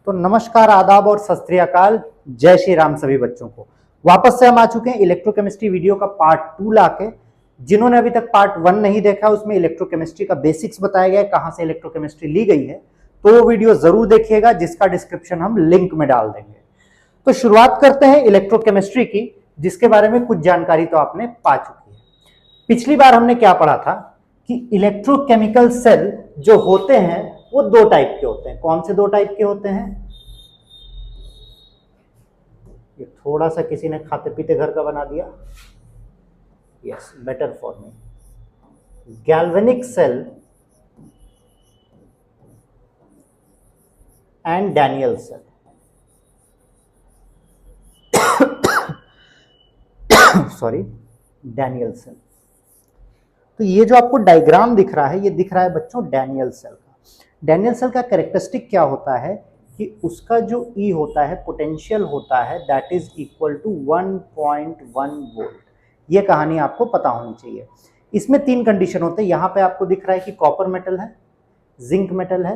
तो नमस्कार, आदाब और सत श्री अकाल, जय श्री राम सभी बच्चों को। वापस से हम आ चुके हैं इलेक्ट्रोकेमिस्ट्री वीडियो का पार्ट 2 लाके। जिन्होंने अभी तक पार्ट 1 नहीं देखा, उसमें इलेक्ट्रोकेमिस्ट्री का बेसिक्स बताया गया है, कहां से इलेक्ट्रोकेमिस्ट्री ली गई है, तो वो वीडियो जरूर देखिएगा, जिसका डिस्क्रिप्शन हम लिंक में डाल देंगे। तो शुरुआत करते हैं इलेक्ट्रोकेमिस्ट्री की, जिसके बारे में कुछ जानकारी तो आपने पा चुकी है। पिछली बार हमने क्या पढ़ा था कि इलेक्ट्रोकेमिकल सेल जो होते हैं वो दो टाइप के होते हैं। कौन से दो टाइप के होते हैं? ये थोड़ा सा किसी ने खाते पीते घर का बना दिया। Yes, better for me. Galvanic cell and Daniell cell. Sorry, Daniell cell. तो ये जो आपको डायग्राम दिख रहा है, ये दिख रहा है बच्चों डैनियल सेल का। डैनियल सेल का कैरेक्टरिस्टिक क्या होता है कि उसका जो ई होता है, पोटेंशियल होता है, that is equal to 1.1 volt. ये कहानी आपको पता होनी चाहिए। इसमें 3 कंडीशन होते हैं। यहाँ पे आपको दिख रहा है कि कॉपर मेटल है, जिंक मेटल है।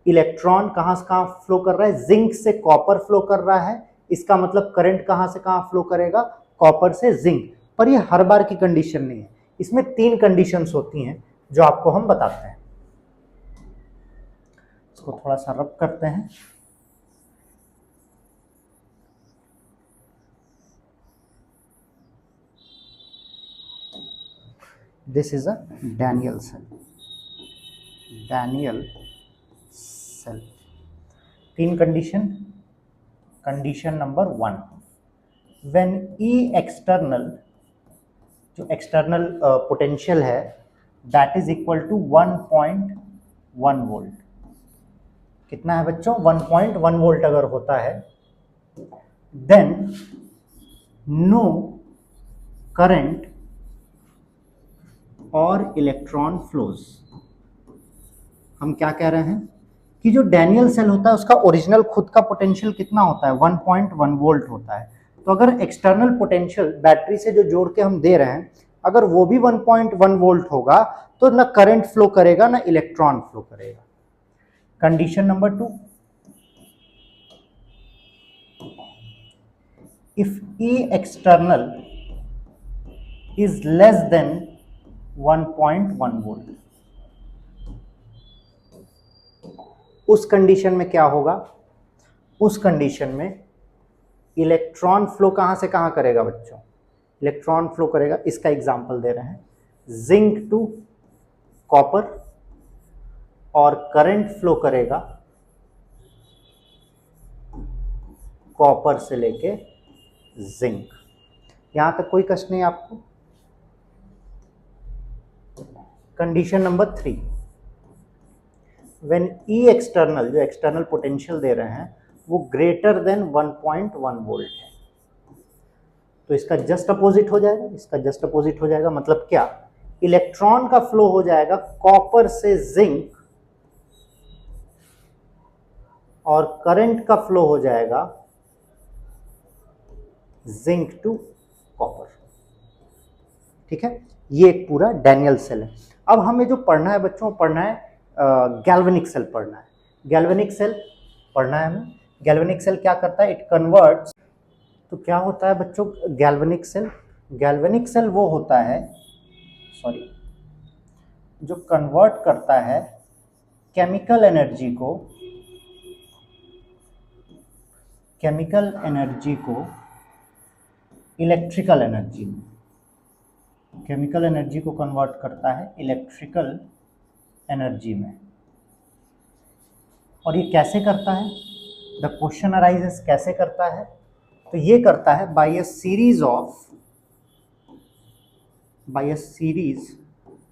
इलेक्ट्रॉन कहाँ से कहाँ फ्लो कर रहा है? जिंक से कॉपर फ्लो कर रहा है। इसका मतलब करंट कहाँ से कहाँ फ्लो करेगा? कॉपर से जिंक। पर ये हर बार की कंडीशन नहीं है। इसमें 3 कंडीशंस होती हैं जो आपको हम बताते हैं। इसको थोड़ा सा रब करते हैं। This is a Daniell cell. Daniell cell. 3 condition. Condition number 1, when E external, जो एक्सटर्नल पोटेंशियल है, that is equal to 1.1 volt. कितना है बच्चों? 1.1 वोल्ट अगर होता है, देन नो करंट और इलेक्ट्रॉन फ्लोज। हम क्या कह रहे हैं कि जो डैनियल सेल होता है उसका ओरिजिनल खुद का पोटेंशियल कितना होता है? 1.1 वोल्ट होता है। तो अगर एक्सटर्नल पोटेंशियल बैटरी से जो जोड़ के हम दे रहे हैं, अगर वो भी 1.1 वोल्ट होगा, तो ना करंट फ्लो करेगा ना इलेक्ट्रॉन फ्लो करेगा। Condition number 2, if E external is less than 1.1 volt, उस कंडीशन में क्या होगा? उस कंडीशन में इलेक्ट्रॉन फ्लो कहां से कहां करेगा बच्चों? इलेक्ट्रॉन फ्लो करेगा, इसका एग्जांपल दे रहे हैं, जिंक टू कॉपर, और करंट फ्लो करेगा कॉपर से लेके जिंक। यहां तक कोई कष्ट नहीं आपको? Condition number 3, when E external, जो एक्सटर्नल पोटेंशियल दे रहे हैं, वो ग्रेटर देन 1.1 वोल्ट है, तो इसका जस्ट अपोजिट हो जाएगा। इसका जस्ट अपोजिट हो जाएगा मतलब क्या? इलेक्ट्रॉन का फ्लो हो जाएगा कॉपर से जिंक, और करंट का फ्लो हो जाएगा जिंक टू कॉपर। ठीक है, ये एक पूरा डैनियल सेल है। अब हमें जो पढ़ना है बच्चों, पढ़ना है गैल्वेनिक सेल पढ़ना है। गैल्वेनिक सेल पढ़ना है हमें। गैल्वेनिक सेल क्या करता है? It converts. तो क्या होता है बच्चों गैल्वेनिक सेल? गैल्वेनिक सेल वो होता है, सॉरी, जो कन्वर्ट करता है केमिकल एनर्जी को इलेक्ट्रिकल एनर्जी में। केमिकल एनर्जी को कन्वर्ट करता है इलेक्ट्रिकल एनर्जी में। और ये कैसे करता है? द क्वेश्चन अराइजेस, कैसे करता है? तो ये करता है by a series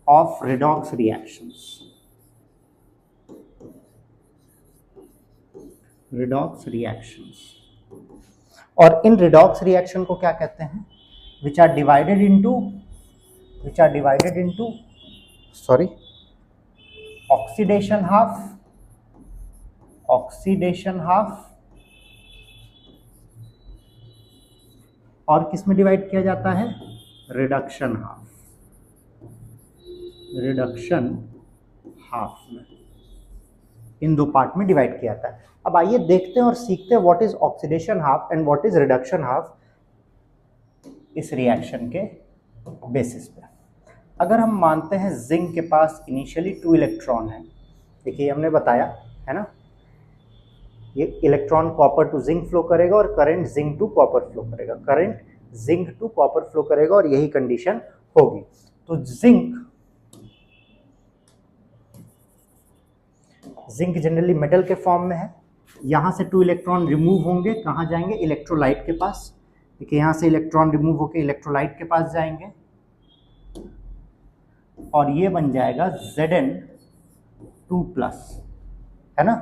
of redox reactions. Redox reactions. और इन रिडॉक्स रिएक्शन को क्या कहते हैं? Which are divided into sorry, oxidation half, और किस में डिवाइड किया जाता है? रिडक्शन हाफ में। इन दो पार्ट में डिवाइड किया जाता है। अब आइए देखते हैं और सीखते हैं what is oxidation half and what is reduction half इस रिएक्शन के बेसिस पे। अगर हम मानते हैं जिंक के पास इनिशियली 2 इलेक्ट्रॉन है, देखिए हमने बताया है ना, ये electron copper to zinc flow करेगा और current zinc to copper flow करेगा, current zinc to copper flow करेगा और यही कंडीशन होगी। तो जिंक जनरली मेटल के फॉर्म में है, यहां से 2 इलेक्ट्रॉन रिमूव होंगे, कहां जाएंगे, इलेक्ट्रोलाइट के पास। देखिए यहां से इलेक्ट्रॉन रिमूव होकर इलेक्ट्रोलाइट के पास जाएंगे और ये बन जाएगा Zn2+, है ना।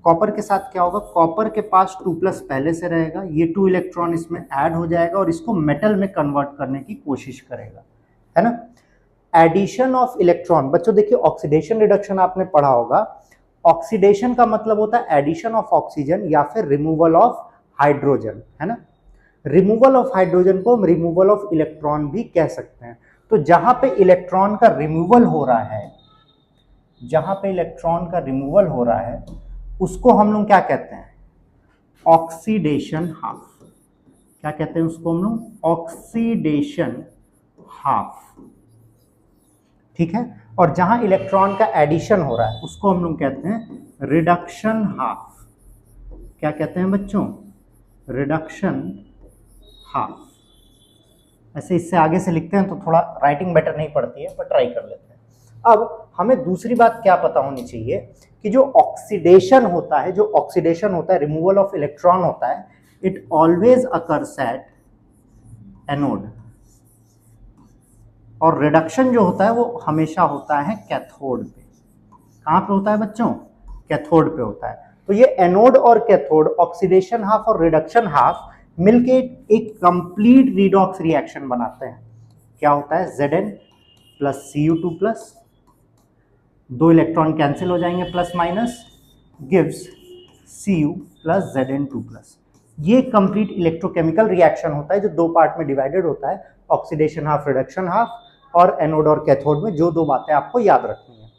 कॉपर के साथ क्या होगा, कॉपर के पास 2+ पहले से रहेगा, ये 2 इलेक्ट्रॉन इसमें ऐड हो जाएगा और इसको मेटल में कन्वर्ट करने की कोशिश करेगा, है ना। एडिशन ऑफ इलेक्ट्रॉन, बच्चों देखिए ऑक्सीडेशन रिडक्शन आपने पढ़ा होगा, ऑक्सीडेशन का मतलब होता है एडिशन ऑफ ऑक्सीजन या फिर रिमूवल ऑफ हाइड्रोजन, है ना। रिमूवल ऑफ हाइड्रोजन को हम रिमूवल ऑफ इलेक्ट्रॉन भी कह सकते हैं। तो जहां पे इलेक्ट्रॉन का रिमूवल हो रहा है, जहां पे इलेक्ट्रॉन का रिमूवल हो रहा है उसको हम लोग क्या कहते हैं, ऑक्सीडेशन हाफ। क्या कहते हैं उसको हम लोग, ऑक्सीडेशन हाफ, ठीक है। और जहां इलेक्ट्रॉन का एडिशन हो रहा है उसको हम लोग कहते हैं रिडक्शन हाफ। क्या कहते हैं बच्चों, रिडक्शन हाफ। ऐसे इससे आगे से लिखते हैं तो थोड़ा राइटिंग बेटर नहीं पड़ती है, पर ट्राई कर लेते हैं। अब हमें दूसरी बात क्या पता होनी चाहिए कि जो ऑक्सीडेशन होता है, जो ऑक्सीडेशन होता है, रिमूवल ऑफ इलेक्ट्रॉन होता है, it always occurs at anode, और रिडक्शन जो होता है वो हमेशा होता है कैथोड पे। कहाँ पे होता है बच्चों, कैथोड पे होता है। तो ये एनोड और कैथोड, ऑक्सीडेशन हाफ और रिडक्शन हाफ मिलके एक कंप्लीट रिडॉक्स रिएक्शन बनाते हैं। क्या होता है, Zn+Cu2+, 2 इलेक्ट्रॉन कैंसिल हो जाएंगे प्लस माइनस, गिव्स Cu+Zn2+। ये कंप्लीट इलेक्ट्रोकेमिकल रिएक्शन होता है जो 2 पार्ट में डिवाइडेड होता है, ऑक्सीडेशन हाफ, रिडक्शन हाफ, और एनोड और कैथोड में जो 2 बातें आपको याद रखनी है।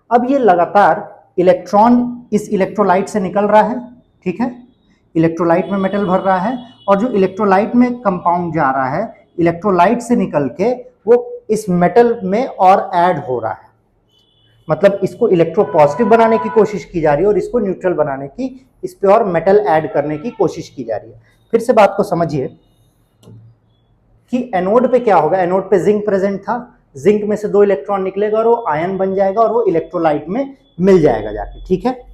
अब ये लगातार इलेक्ट्रॉन इस इलेक्ट्रोलाइट से निकल रहा है, ठीक है, इलेक्ट्रोलाइट में मेटल भर रहा है, और जो इलेक्ट्रोलाइट में कंपाउंड जा रहा है, इलेक्ट्रोलाइट से निकल के वो इस मेटल में और ऐड हो रहा है। मतलब इसको इलेक्ट्रोपॉजिटिव बनाने की कोशिश की जा रही है और इसको न्यूट्रल बनाने की, इस पे और मेटल ऐड करने की कोशिश की जा रही है। फिर से बात को समझिए कि एनोड पे क्या होगा, एनोड पे जिंक प्रेजेंट था, जिंक में से 2 इलेक्ट्रॉन निकलेगा और वो आयन बन जाएगा और वो इलेक्ट्रोलाइट में मिल जाएगा जाके, ठीक है।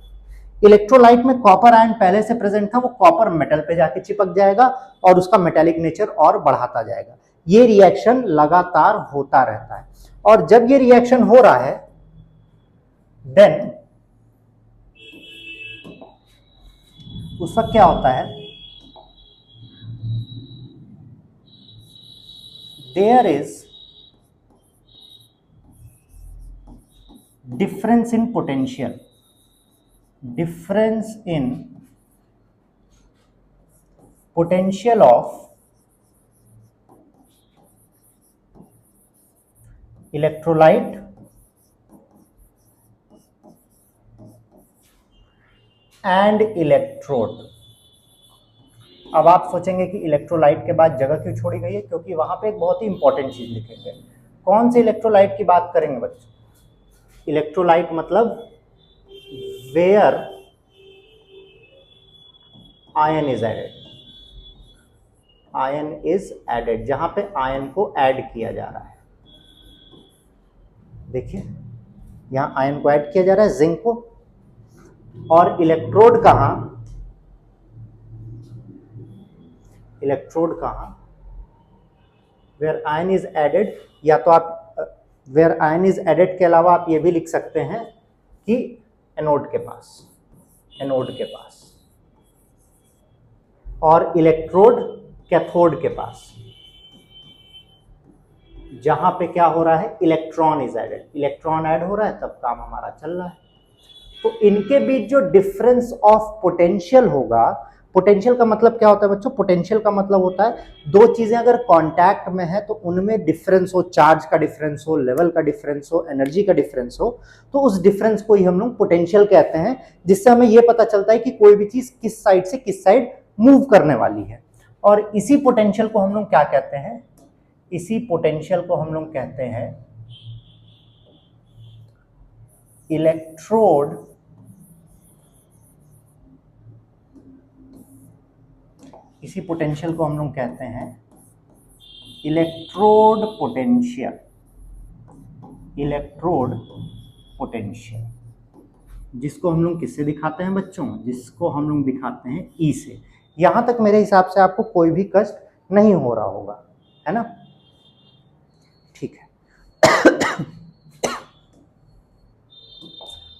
इलेक्ट्रोलाइट में कॉपर आयन पहले से प्रेजेंट था, वो कॉपर मेटल पे जाके चिपक जाएगा और उसका मेटालिक नेचर और बढ़ाता जाएगा। ये रिएक्शन लगातार होता रहता है, और जब ये रिएक्शन हो रहा है देन उस वक्त क्या होता है, there is difference in potential, difference in potential of electrolyte and electrode। अब आप सोचेंगे कि इलेक्ट्रोलाइट के बाद जगह क्यों छोड़ी गई है, क्योंकि वहां पे एक बहुत ही इंपॉर्टेंट चीज लिखेंगे। कौन से इलेक्ट्रोलाइट की बात करेंगे बच्चों, इलेक्ट्रोलाइट मतलब where ion is added, ion is added, जहां पे आयन को ऐड किया जा रहा है। देखिए यहां आयन को ऐड किया जा रहा है, जिंक को, और इलेक्ट्रोड कहां, इलेक्ट्रोड कहां, वेयर आयन इज एडेड, या तो आप वेयर आयन इज एडेड के अलावा आप ये भी लिख सकते हैं कि एनोड के पास, एनोड के पास, और इलेक्ट्रोड कैथोड के पास, जहां पे क्या हो रहा है, electron is added, electron add हो रहा है तब काम हमारा चल रहा है। तो इनके बीच जो डिफरेंस ऑफ पोटेंशियल होगा पोटेंशियल का मतलब क्या होता है बच्चों? पोटेंशियल का मतलब होता है दो चीजें अगर कांटेक्ट में है तो उनमें डिफरेंस हो, चार्ज का डिफरेंस हो, लेवल का डिफरेंस हो, एनर्जी का डिफरेंस हो, तो उस डिफरेंस को ही हम लोग पोटेंशियल कहते हैं, जिससे हमें यह पता चलता है कि कोई भी चीज किस साइड से किस साइड मूव करने वाली है। और इसी पोटेंशियल को हम लोग क्या कहते हैं? इसी पोटेंशियल को हम लोग कहते हैं इलेक्ट्रोड इसी पोटेंशियल को हम लोग कहते हैं इलेक्ट्रोड पोटेंशियल। इलेक्ट्रोड पोटेंशियल जिसको हम लोग किससे दिखाते हैं बच्चों? जिसको हम लोग दिखाते हैं ई से। यहां तक मेरे हिसाब से आपको कोई भी कष्ट नहीं हो रहा होगा, है ना? ठीक है।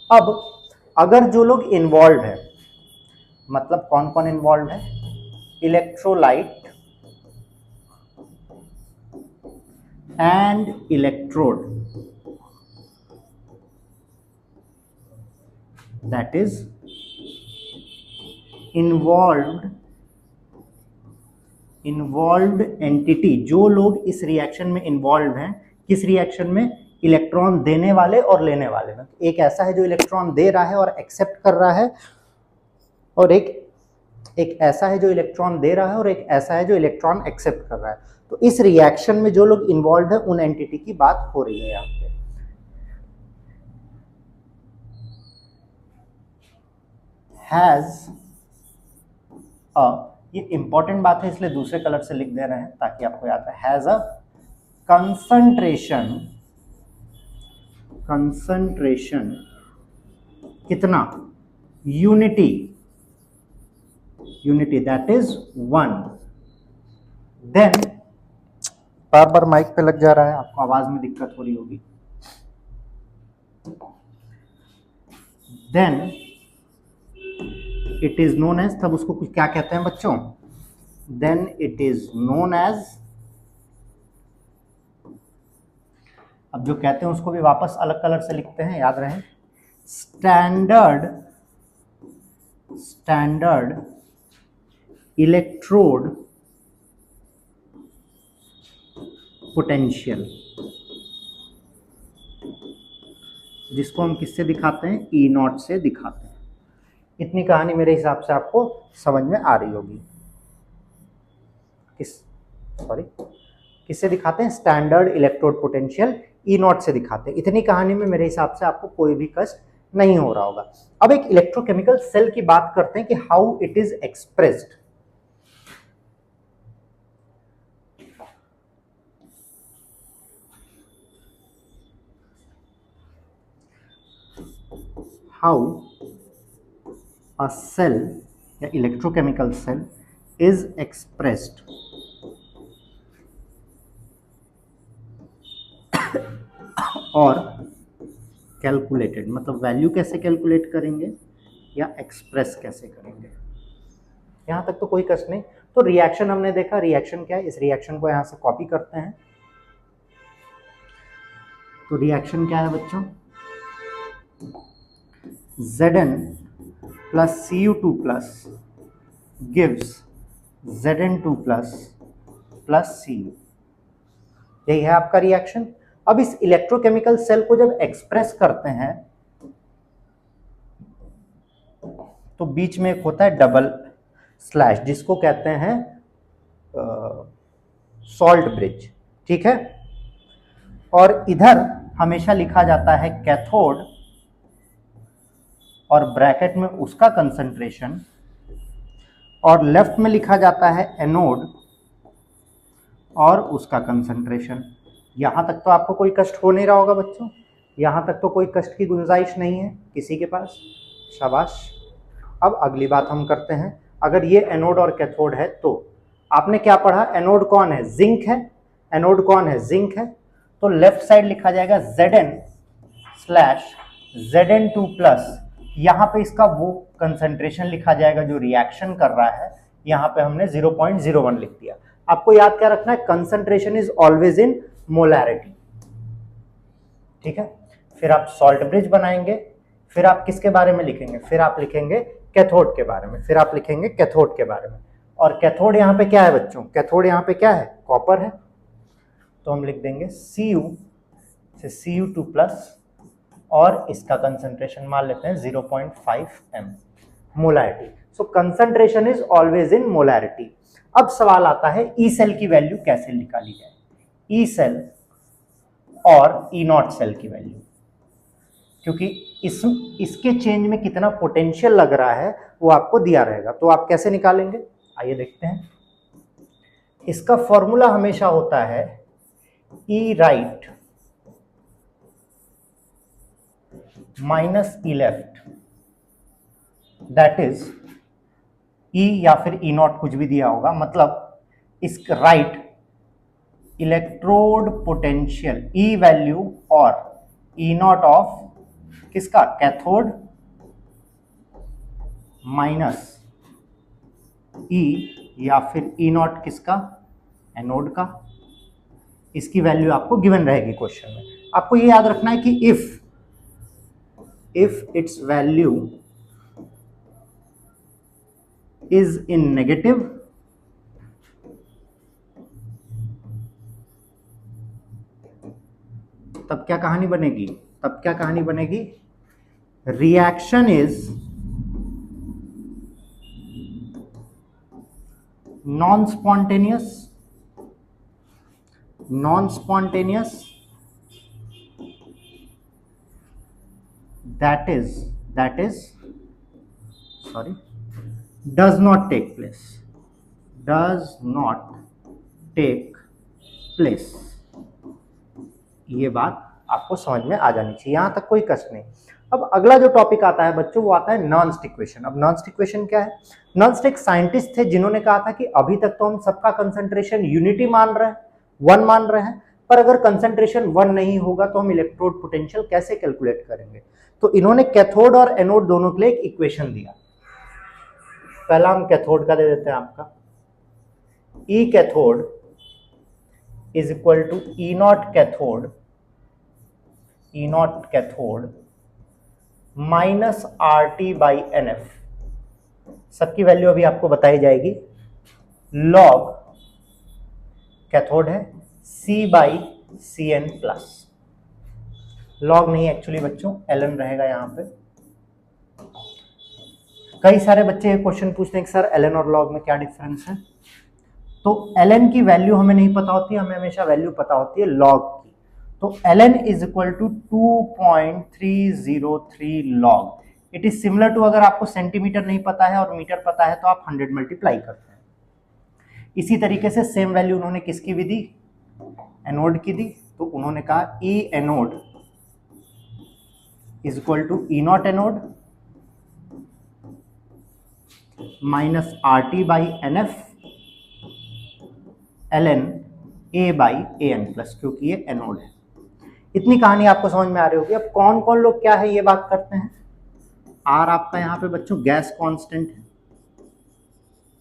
अब अगर जो लोग इन्वॉल्व है, मतलब कौन कौन इन्वॉल्व है? Electrolyte and electrode, that is involved entity. जो लोग इस रिएक्शन में इन्वॉल्व हैं, किस रिएक्शन में? इलेक्ट्रॉन देने वाले और लेने वाले में। एक ऐसा है जो इलेक्ट्रॉन दे रहा है और एक्सेप्ट कर रहा है, और एक ऐसा है जो इलेक्ट्रॉन दे रहा है, और एक ऐसा है जो इलेक्ट्रॉन एक्सेप्ट कर रहा है। तो इस रिएक्शन में जो लोग इन्वॉल्व है उन एंटिटी की बात हो रही है यहाँ पे। हैज अ, ये इंपॉर्टेंट बात है इसलिए दूसरे कलर से लिख दे रहे हैं ताकि आपको याद है। हैज अ कंसंट्रेशन कितना? Unity that is 1। देन बार बार माइक पे लग जा रहा है, आपको आवाज में दिक्कत हो रही होगी। Then it is known as, तब उसको कुछ क्या कहते हैं बच्चों? Then it is known as, अब जो कहते हैं उसको भी वापस अलग कलर से लिखते हैं, याद रहे। स्टैंडर्ड इलेक्ट्रोड पोटेंशियल, जिसको हम किससे दिखाते हैं? ई नॉट से दिखाते हैं। इतनी कहानी मेरे हिसाब से आपको समझ में आ रही होगी। किससे दिखाते हैं? Standard electrode potential E not से दिखाते हैं। इतनी कहानी में मेरे हिसाब से आपको कोई भी कष्ट नहीं हो रहा होगा। अब एक इलेक्ट्रोकेमिकल सेल की बात करते हैं कि how it is expressed. How a cell या इलेक्ट्रोकेमिकल सेल इज एक्सप्रेस्ड। और कैलकुलेटेड, मतलब वैल्यू कैसे कैलकुलेट करेंगे या एक्सप्रेस कैसे करेंगे। यहां तक तो कोई कष्ट नहीं। तो रिएक्शन हमने देखा, रिएक्शन क्या है? इस रिएक्शन को यहां से कॉपी करते हैं। तो रिएक्शन क्या है बच्चों? Zn plus Cu2 plus gives Zn2 plus Cu। यही है आपका रिएक्शन। अब इस इलेक्ट्रोकेमिकल सेल को जब एक्सप्रेस करते हैं तो बीच में एक होता है डबल स्लैश, जिसको कहते हैं सॉल्ट ब्रिज, ठीक है। और इधर हमेशा लिखा जाता है कैथोड और ब्रैकेट में उसका कंसंट्रेशन, और लेफ्ट में लिखा जाता है एनोड और उसका कंसंट्रेशन। यहां तक तो आपको कोई कष्ट हो नहीं रहा होगा बच्चों, यहां तक तो कोई कष्ट की गुंजाइश नहीं है किसी के पास। शाबाश। अब अगली बात हम करते हैं। अगर ये एनोड और कैथोड है तो आपने क्या पढ़ा? एनोड कौन है? जिंक है। एनोड कौन है? जिंक है। तो लेफ्ट साइड लिखा जाएगा Zn/Zn2 प्लस, यहाँ पे इसका वो कंसंट्रेशन लिखा जाएगा जो रिएक्शन कर रहा है। यहाँ पे हमने 0.01 लिख दिया। आपको याद क्या रखना है? Concentration is always in molarity, ठीक है। फिर आप सॉल्ट ब्रिज बनाएंगे, फिर आप किसके बारे में लिखेंगे? फिर आप लिखेंगे कैथोड के बारे में, फिर आप लिखेंगे कैथोड के बारे में। और कैथोड यहाँ पे क्या है बच्चों, कैथोड यहाँ पे क्या है, कॉपर है, तो हम लिख देंगे Cu से Cu2+, और इसका कंसंट्रेशन मान लेते हैं 0.5 m molarity. So concentration is always in molarity. अब सवाल आता है ई सेल की वैल्यू कैसे निकाली जाए, ई सेल और ई नॉट सेल की वैल्यू, क्योंकि इसके चेंज में कितना पोटेंशियल लग रहा है वो आपको दिया रहेगा, तो आप कैसे निकालेंगे, आइए देखते हैं। इसका फॉर्मूला हमेशा होता है E right minus E left, that is E या फिर ई नॉट कुछ भी दिया होगा, मतलब इस राइट इलेक्ट्रोड पोटेंशियल ई वैल्यू और ई नॉट ऑफ किसका, कैथोड, माइनस ई या फिर ई नॉट किसका, एनोड का। इसकी वैल्यू आपको गिवन रहेगी क्वेश्चन में। आपको ये याद रखना है कि if it's value is in negative, तब क्या कहानी बनेगी, reaction is non spontaneous, that is does not take place। ये बात आपको समझ में आ जानी चाहिए, यहां तक कोई कष्ट नहीं। अब अगला जो टॉपिक आता है बच्चों वो आता है नॉन इक्वेशन। अब नॉन इक्वेशन क्या है, नॉन एक साइंटिस्ट थे जिन्होंने कहा था कि अभी तक तो हम सबका कंसंट्रेशन यूनिटी मान रहे हैं, 1 मान रहे हैं, पर अगर कंसंट्रेशन 1 नहीं होगा तो हम इलेक्ट्रोड पोटेंशियल कैसे कैलकुलेट करेंगे। तो इन्होंने कैथोड और एनोड दोनों के लिए एक इक्वेशन दिया। पहला हम कैथोड का दे देते हैं आपका, E cathode is equal to E naught cathode minus R T by N F. सबकी वैल्यू अभी आपको बताई जाएगी। लॉग कैथोड है C by C N plus, log नहीं एक्चुअली बच्चों एलन रहेगा यहाँ पे। कई सारे बच्चे क्वेश्चन पूछते हैं कि सर एलन और लॉग में क्या डिफरेंस है। तो एलन की वैल्यू हमें नहीं पता होती, हमें हमेशा वैल्यू पता होती है लॉग की। तो ln is equal to 2.303 log. It is similar to, अगर आपको सेंटीमीटर नहीं पता है और मीटर पता है तो आप 100 मल्टीप्लाई करते हैं। इसी तरीके से सेम वैल्यू उन्होंने किसकी भी दी, एनोड की दी। तो उन्होंने कहा E anode is equal to E naught anode minus R T by N F L N A by A N plus, क्योंकि ये एनोड है। इतनी कहानी आपको समझ में आ रही होगी। अब कौन कौन लोग क्या है ये बात करते हैं। आर आपका यहाँ पे बच्चों गैस कांस्टेंट है,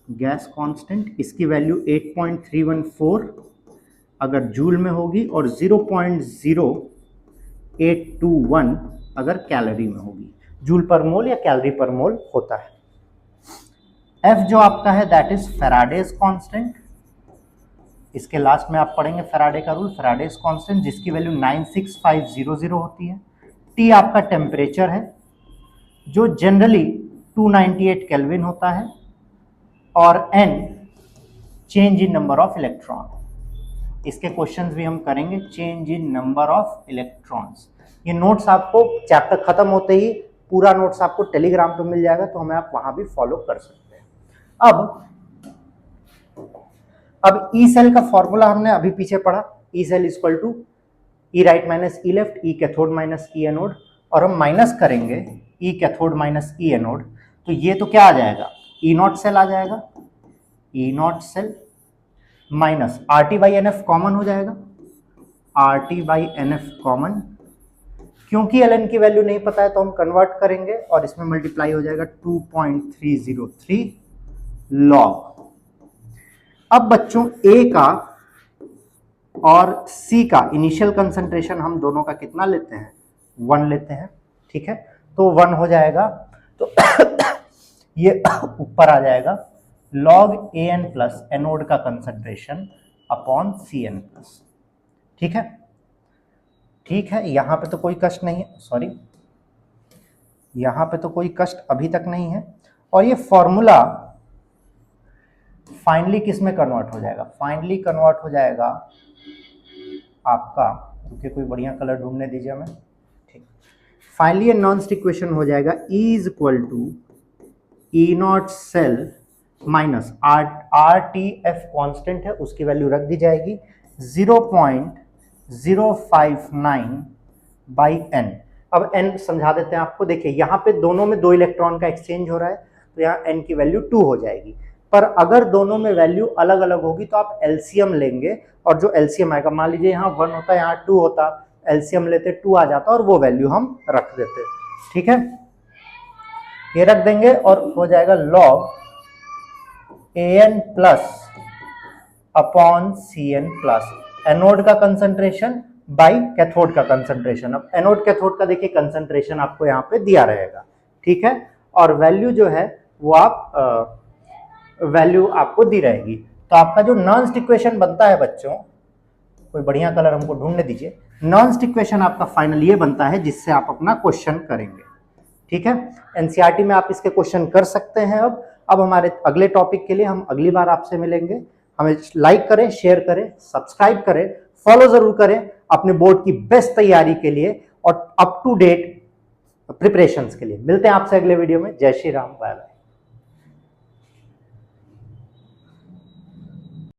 गैस कांस्टेंट, इसकी वैल्यू 8.314 अगर जूल में होगी और 0.0821 अगर कैलोरी में होगी। जूल पर मोल या कैलोरी पर मोल होता है। एफ जो आपका है दैट इज फैराडेज कांस्टेंट, इसके लास्ट में आप पढ़ेंगे फैराडे का रूल, फैराडेज कांस्टेंट जिसकी वैल्यू 96500 होती है। टी आपका टेम्परेचर है जो जनरली 298 केल्विन होता है, और n change in number of electron. इसके क्वेश्चंस भी हम करेंगे, change in number of electrons. ये नोट्स आपको चैप्टर खत्म होते ही पूरा नोट्स आपको टेलीग्राम पे मिल जाएगा, तो हमें आप वहां भी फॉलो कर सकते हैं। अब ई सेल का फॉर्मूला हमने अभी पीछे पढ़ा, E cell is equal to E right minus E left, E cathode minus E anode, और हम माइनस करेंगे E cathode minus E anode, तो ये तो क्या आ जाएगा, ई नॉट सेल आ जाएगा, E naught cell minus R T by N F common हो जाएगा, R T by N F common. क्योंकि एल एन की वैल्यू नहीं पता है तो हम कन्वर्ट करेंगे और इसमें मल्टीप्लाई हो जाएगा 2.303 लॉग। अब बच्चों ए का और सी का इनिशियल कंसंट्रेशन हम दोनों का कितना लेते हैं, 1 लेते हैं, ठीक है। तो 1 हो जाएगा। तो ये ऊपर आ जाएगा log AN प्लस एनोड का कंसंट्रेशन अपॉन CN प्लस। ठीक है, ठीक है, यहां पे तो कोई कष्ट नहीं है, सॉरी यहां पे तो कोई कष्ट अभी तक नहीं है। और ये फॉर्मूला फाइनली किस में कन्वर्ट हो जाएगा? फाइनली कन्वर्ट हो जाएगा आपका, रुकिए कोई बढ़िया कलर ढूंढने दीजिए हमें। ठीक, फाइनली ये नॉन स्टिक इक्वेशन हो जाएगा E is equal to E naught cell minus R T F constant है, उसकी वैल्यू रख दी जाएगी 0.059 बाई एन। अब n समझा देते हैं आपको। देखिए यहाँ पे दोनों में 2 इलेक्ट्रॉन का एक्सचेंज हो रहा है, तो यहाँ n की वैल्यू 2 हो जाएगी। पर अगर दोनों में वैल्यू अलग अलग होगी तो आप एलसीएम लेंगे, और जो एलसीएम आएगा, मान लीजिए यहाँ 1 होता, यहाँ 2 होता, एलसीएम लेते 2 आ जाता और वो वैल्यू हम रख देते। ठीक है, ये रख देंगे और हो जाएगा log AN plus upon CN plus anode का कंसंट्रेशन बाई कैथोड का कंसंट्रेशन। अब एनोड कैथोड का देखिए कंसंट्रेशन आपको यहाँ पे दिया रहेगा। ठीक है, और वैल्यू जो है वो आप वैल्यू आपको दी रहेगी। तो आपका जो नॉन स्टिक इक्वेशन बनता है बच्चों, कोई बढ़िया कलर हमको ढूंढने दीजिए। नॉन स्टिक इक्वेशन आपका फाइनल ये बनता है जिससे आप अपना क्वेश्चन करेंगे। ठीक है, एनसीईआरटी में आप इसके क्वेश्चन कर सकते हैं। अब हमारे अगले टॉपिक के लिए हम अगली बार आपसे मिलेंगे। हमें लाइक करें, शेयर करें, सब्सक्राइब करें, फॉलो जरूर करें अपने बोर्ड की बेस्ट तैयारी के लिए और अप टू डेट प्रिपरेशंस के लिए। मिलते हैं आपसे अगले वीडियो में। जय श्री राम, बाय बाय।